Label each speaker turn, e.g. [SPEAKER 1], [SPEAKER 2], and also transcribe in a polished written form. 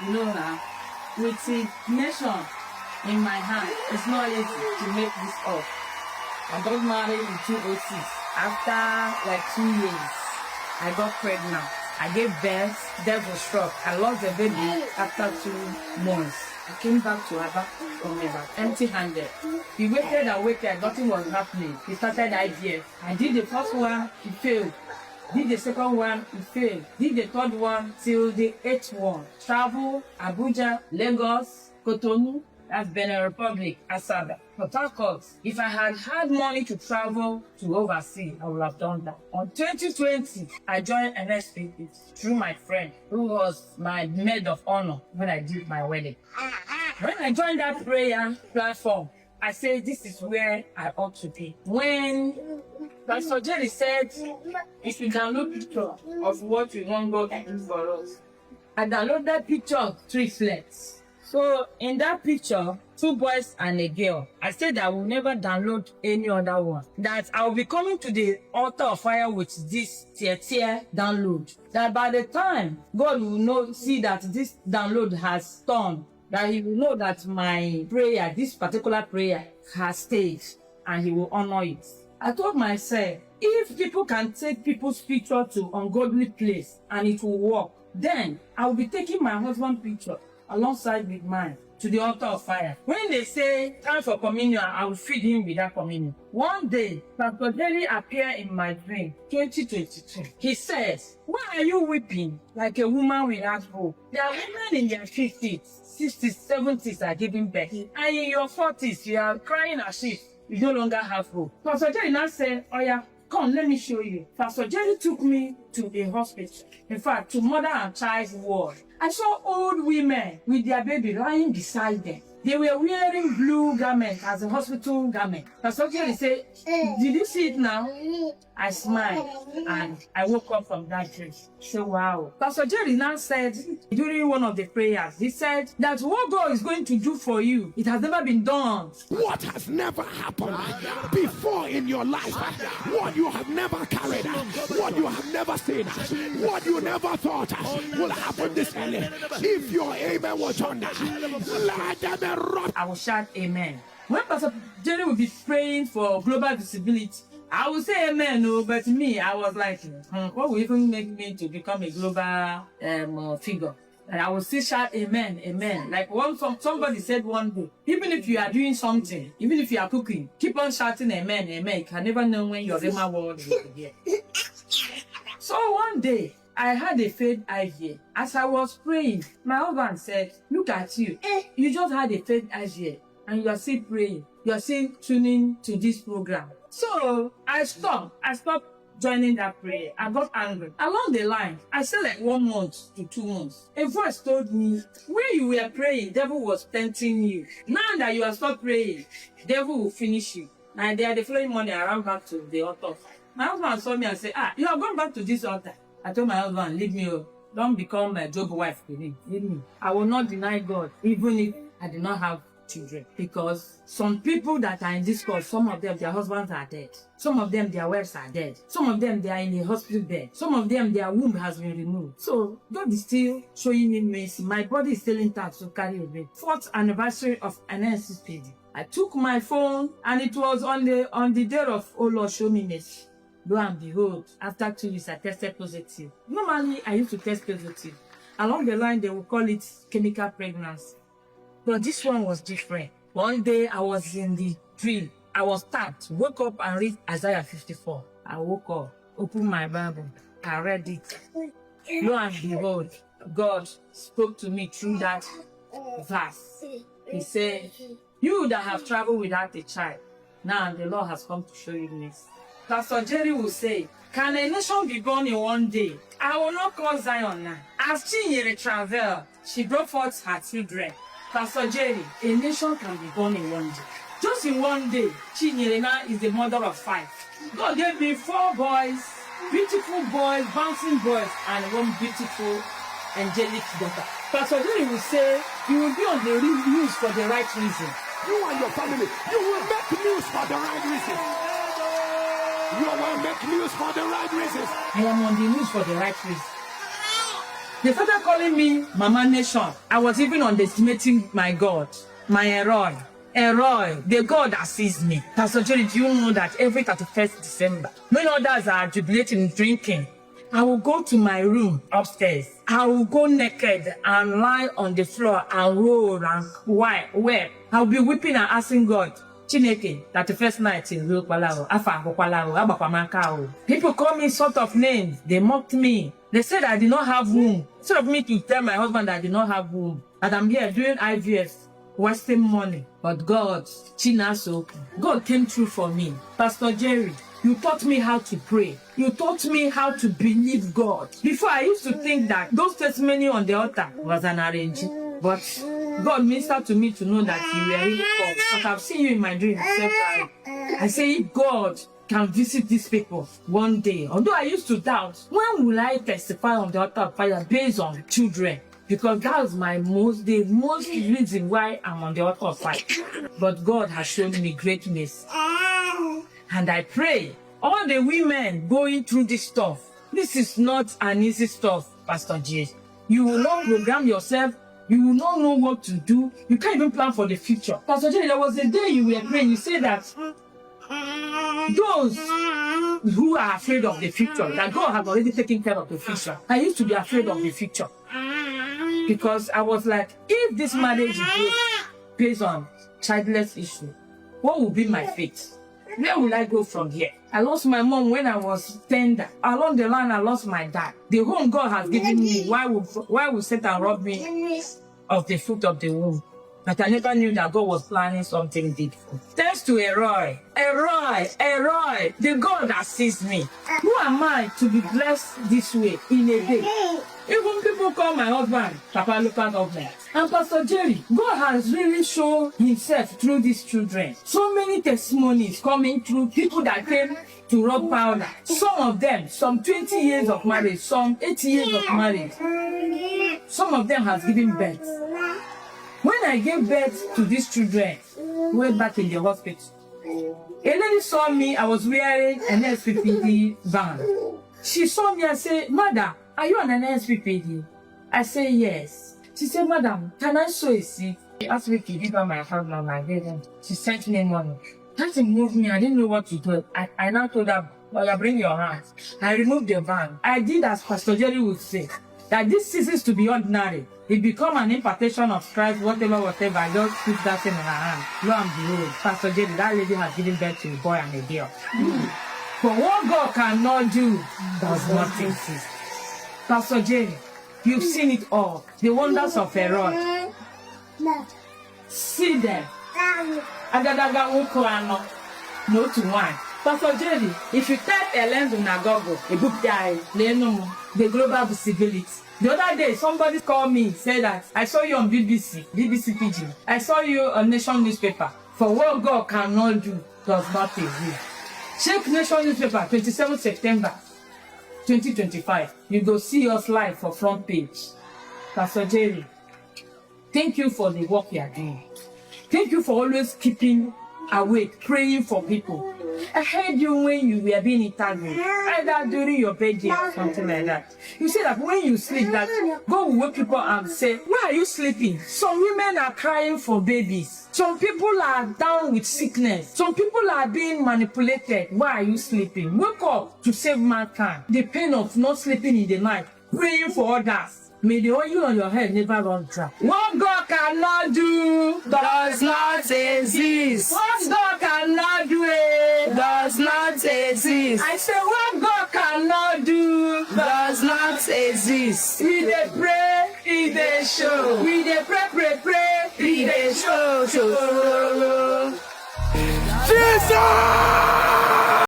[SPEAKER 1] You know now, with the nation in my hand, it's not easy to make this up. I got married in 2006. After like 2 years, I got pregnant. I gave birth, devil struck. I lost the baby after 2 months. I came back to Aba from Aba, empty-handed. He waited and waited, nothing was happening. He started IVF. I did the first one, he failed. Did the second one, he failed. Did the third one till the 8th one. Travel, Abuja, Lagos, Cotonou, that's Benin Republic, Asaba, Port Harcourt. If I had had money to travel to overseas, I would have done that. On 2020, I joined NSPP through my friend, who was my maid of honor when I did my wedding. When I joined that prayer platform, I said, this is where I ought to be. When Pastor Jerry said, if you download picture of what we want God to do for us, I downloaded that picture of triplets. So in that picture, 2 boys and a girl. I said I will never download any other one. That I will be coming to the altar of fire with this tier download. That by the time God will see that this download has turned, that he will know that my prayer, this particular prayer, has stayed, and he will honor it. I told myself, if people can take people's picture to ungodly place and it will work, then I will be taking my husband's picture alongside with mine to the altar of fire. When they say time for communion, I will feed him with that communion. One day, Pastor Jerry appeared in my dream, 2022. He says, why are you weeping like a woman without hope? There are women in their 50s, 60s, 70s are giving birth. And in your 40s, you are crying as if you no longer have hope. Pastor Jerry now said, oh yeah, come, let me show you. Pastor Jerry took me to a hospital. In fact, to mother and child's ward. I saw old women with their baby lying beside them. They were wearing blue garments as a hospital garment. Pastor Jerry said, did you see it now? I smiled and I woke up from that dream. So wow. Pastor Jerry now said during one of the prayers, he said that what God is going to do for you, it has never been done.
[SPEAKER 2] What has never happened before in your life, what you have never carried, what you have never seen, what you never thought will happen this early. If your amen was on that, let them erupt.
[SPEAKER 1] I will shout amen. When Pastor Jerry will be praying for global visibility, I will say amen, no, but me, I was like, what will even make me to become a global figure? And I will still shout amen, amen. Like somebody said one day, even if you are doing something, even if you are cooking, keep on shouting amen, amen. You can never know when your Rema word will be here. So one day, I had a faith idea. As I was praying, my husband said, look at you. You just had a faith idea and you are still praying. You are still tuning to this program. So I stopped joining that prayer. I got angry. Along the line, I said like 1 month to 2 months. A voice told me, when you were praying, devil was tempting you. Now that you have stopped praying, devil will finish you. And the following morning, I ran back to the altar. My husband saw me and said, you have gone back to this altar. I told my husband, leave me up. Don't become my Job's wife with him. Leave me. I will not deny God, even if I do not have children. Because some people that are in this course, some of them, their husbands are dead. Some of them, their wives are dead. Some of them, they are in a hospital bed. Some of them, their womb has been removed. So, God is still showing me mercy. My body is still intact to carry a baby. 4th anniversary of an NSPD. I took my phone and it was on the day of, oh Lord, show me mercy. Lo and behold, after 2 weeks, I tested positive. Normally, I used to test positive. Along the line, they will call it chemical pregnancy. But this one was different. One day, I was in the dream. I was tapped, woke up and read Isaiah 54. I woke up, opened my Bible, I read it. Lo and behold, God spoke to me through that verse. He said, you that have traveled without a child, now the Lord has come to show you this. Pastor Jerry will say, can a nation be born in 1 day? I will not call Zion now. As Chinyere traveled, she brought forth her children. Pastor Jerry, a nation can be born in 1 day. Just in 1 day, Chinyere now is the mother of 5. God gave me 4 boys, beautiful boys, bouncing boys, and 1 beautiful angelic daughter. Pastor Jerry will say, you will be on the news for the right reason.
[SPEAKER 2] You and your family, you will make news for the right reason. You will make news for the right reasons.
[SPEAKER 1] I am on the news for the right reason. They started calling me Mama Nation. I was even underestimating my God, my Eroi. Eroi, the God that sees me. Pastor Jerry, do you know that every 31st December, when others are jubilating, drinking, I will go to my room upstairs. I will go naked and lie on the floor and roll and weep. I'll be weeping and asking God, Chineke, that the first night in Real Palao, people call me sort of names. They mocked me. They said I did not have womb. Instead of me to tell my husband that I did not have womb, that I'm here doing IVF, wasting money. But God, Chinaso, God came through for me. Pastor Jerry, you taught me how to pray. You taught me how to believe God. Before, I used to think that those testimony on the altar was an arrangement. But God ministered to me to know that you were really called. Because I've seen you in my dreams several times. I say, if God can visit these people one day, although I used to doubt, when will I testify on the altar of fire based on children? Because that was the most reason why I'm on the altar of fire. But God has shown me great mercy. And I pray, all the women going through this stuff, this is not an easy stuff, Pastor J. You will not program yourself. You will not know what to do. You can't even plan for the future. Pastor J, there was a day you were praying, you said that those who are afraid of the future, that God has already taken care of the future. I used to be afraid of the future. Because I was like, if this marriage is based on childless issue, what will be my fate? Where will I go from here? I lost my mom when I was tender. Along the line, I lost my dad. The home God has given me, why would Satan rob me of the fruit of the womb? But I never knew that God was planning something deep. Thanks to Eroi, the God that sees me. Who am I to be blessed this way in a day? Even people call my husband Papa Local Government. And Pastor Jerry, God has really shown himself through these children. So many testimonies coming through people that came to rub powder. Some of them, some 20 years of marriage, some 80 years of marriage. Some of them has given birth. When I gave birth to these children, way back in the hospital, a lady saw me, I was wearing an SPPD van. She saw me and said, Madam, are you on an SPPD? I said, yes. She said, Madam, can I sow a seed? She asked me to give her my husband and my baby. She sent me money. That moved me. I didn't know what to do. I now told her, well, bring your hands. I removed the van. I did as Pastor Jerry would say, that this ceases to be ordinary. It become an impartation of Christ, whatever. I just put that thing in her hand. Lo and behold, Pastor Jerry, that lady has given birth to a boy and a girl. For what God cannot do, does not exist. Pastor Jerry, you've seen it all. The wonders of Eroi. See them. Agadaga Ukoano. No to one. Pastor Jerry, if you type Ellen on Google, a book guy, the global visibility. The other day, somebody called me, said that I saw you on BBC Pidgin. I saw you on Nation newspaper. For what God cannot do, does not exist. Check Nation newspaper, 27 September 2025. You go see us live for front page. Pastor Jerry, thank you for the work you are doing. Thank you for always keeping awake, praying for people. I heard you when you were being interviewed, either during your birthday or something like that. You said that when you sleep, that God will wake people up and say, why are you sleeping? Some women are crying for babies. Some people are down with sickness. Some people are being manipulated. Why are you sleeping? Wake up to save mankind. The pain of not sleeping in the night, praying for others. May the oil on your head never run dry. What God cannot do
[SPEAKER 3] does not exist.
[SPEAKER 1] What God cannot do
[SPEAKER 3] does not exist.
[SPEAKER 1] I say what God cannot do
[SPEAKER 3] does not exist.
[SPEAKER 1] We dey pray, He dey show. We dey pray, He dey show.
[SPEAKER 2] Jesus!